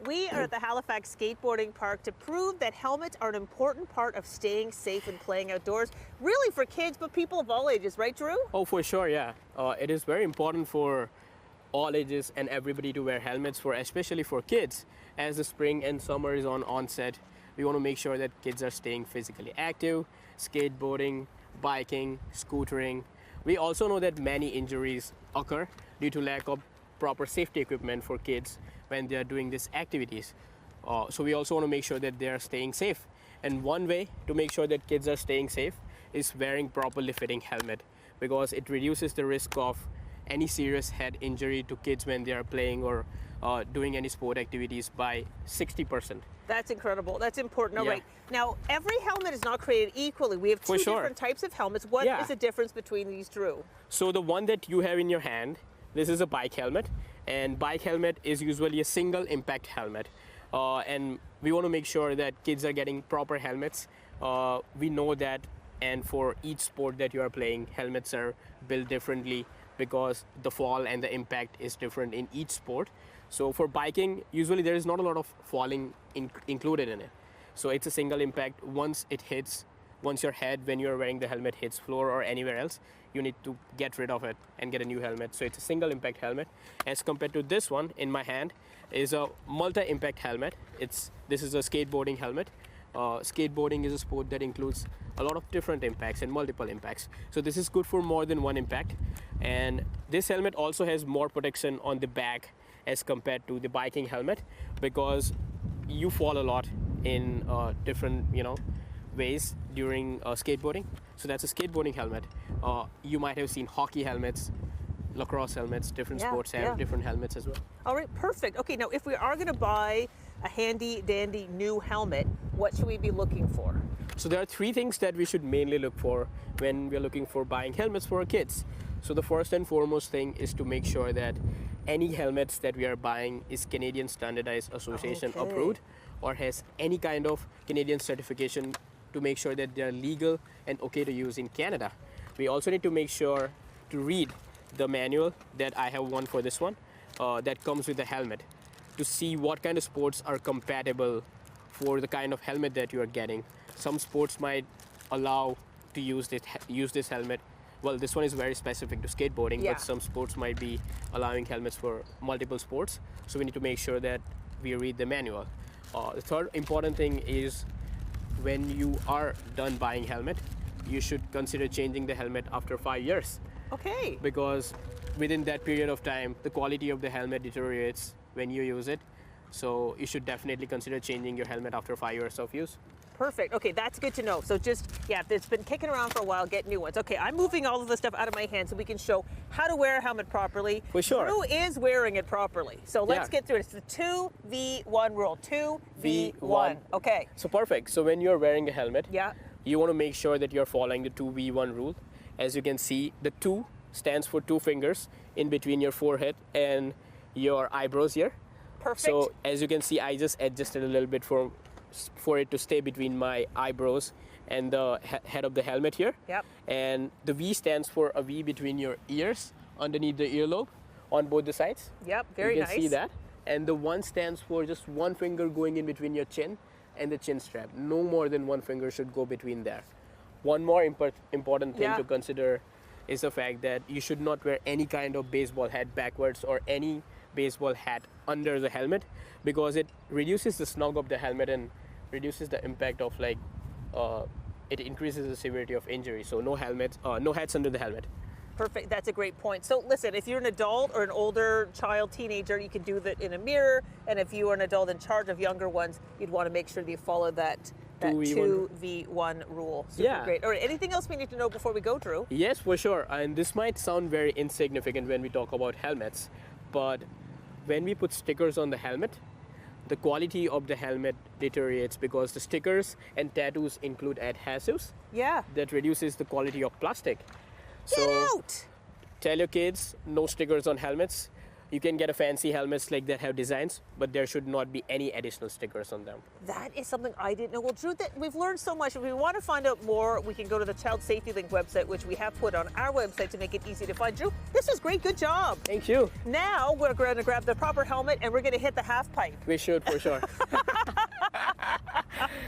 We are at the Halifax Skateboarding Park to prove that helmets are an important part of staying safe and playing outdoors, really for kids, but people of all ages, right, Drew? Oh, for sure, yeah. It is very important for all ages and everybody to wear helmets, for especially for kids. As the spring and summer is on onset, we want to make sure that kids are staying physically active, skateboarding, biking, scootering. We also know that many injuries occur due to lack of proper safety equipment for kids when they are doing these activities. So we also want to make sure that they are staying safe. And one way to make sure that kids are staying safe is wearing properly fitting helmet, because it reduces the risk of any serious head injury to kids when they are playing or doing any sport activities by 60%. That's incredible. That's important. All Yeah. right. Now, every helmet is not created equally. We have two For sure. different types of helmets. What is the difference between these, Drew? So the one that you have in your hand, this is a bike helmet, and bike helmet is usually a single impact helmet. And we want to make sure that kids are getting proper helmets. We know that, and for each sport that you are playing, helmets are built differently because the fall and the impact is different in each sport. So for biking, usually there is not a lot of falling included in it. So it's a single impact. Once your head, when you're wearing the helmet, hits floor or anywhere else, you need to get rid of it and get a new helmet. So it's a single impact helmet. As compared to this one in my hand is a multi-impact helmet. This is a skateboarding helmet. Skateboarding is a sport that includes a lot of different impacts and multiple impacts. So this is good for more than one impact. And this helmet also has more protection on the back as compared to the biking helmet, because you fall a lot in different ways during skateboarding. So that's a skateboarding helmet. You might have seen hockey helmets, lacrosse helmets, different sports have different helmets as well. All right, perfect. Okay, now if we are going to buy a handy dandy new helmet, what should we be looking for? So there are three things that we should mainly look for when we're looking for buying helmets for our kids. So the first and foremost thing is to make sure that any helmets that we are buying is Canadian Standardized Association approved, or has any kind of Canadian certification to make sure that they're legal and okay to use in Canada. We also need to make sure to read the manual, that I have one for this one, that comes with the helmet, to see what kind of sports are compatible for the kind of helmet that you are getting. Some sports might allow to use this helmet. Well, this one is very specific to skateboarding, but some sports might be allowing helmets for multiple sports. So we need to make sure that we read the manual. The third important thing is, when you are done buying helmet, you should consider changing the helmet after 5 years. Okay. Because within that period of time, the quality of the helmet deteriorates when you use it. So you should definitely consider changing your helmet after 5 years of use. Perfect. Okay, that's good to know. So just, if it's been kicking around for a while, get new ones. Okay, I'm moving all of the stuff out of my hand so we can show how to wear a helmet properly. For sure. Who is wearing it properly? So let's get through it. It's the 2v1 rule. 2v1. Okay. So perfect. So when you're wearing a helmet, Yeah. you want to make sure that you're following the 2v1 rule. As you can see, the 2 stands for 2 fingers in between your forehead and your eyebrows here. Perfect. So as you can see, I just adjusted a little bit for it to stay between my eyebrows and the head of the helmet here. Yep. And the V stands for a V between your ears, underneath the earlobe, on both the sides. Yep, very nice. You can see that. And the 1 stands for just 1 finger going in between your chin and the chin strap. No more than 1 finger should go between there. One more important thing to consider is the fact that you should not wear any kind of baseball hat backwards or any baseball hat under the helmet, because it reduces the snug of the helmet and reduces the impact of it increases the severity of injury. So no hats under the helmet. Perfect. That's a great point. So listen, if you're an adult or an older child, teenager, you can do that in a mirror. And if you are an adult in charge of younger ones, you'd want to make sure that you follow that 2v1 rule. Super great. All right, anything else we need to know before we go, Drew? Yes, for sure. And this might sound very insignificant when we talk about helmets, but when we put stickers on the helmet, the quality of the helmet deteriorates, because the stickers and tattoos include adhesives. Yeah. That reduces the quality of plastic. Get out! Tell your kids no stickers on helmets. You can get a fancy helmets like that have designs, but there should not be any additional stickers on them. That is something I didn't know. Well, Drew, we've learned so much. If we want to find out more, we can go to the Child Safety Link website, which we have put on our website to make it easy to find. Drew, this was great. Good job. Thank you. Now we're going to grab the proper helmet and we're going to hit the half pipe. We should, for sure.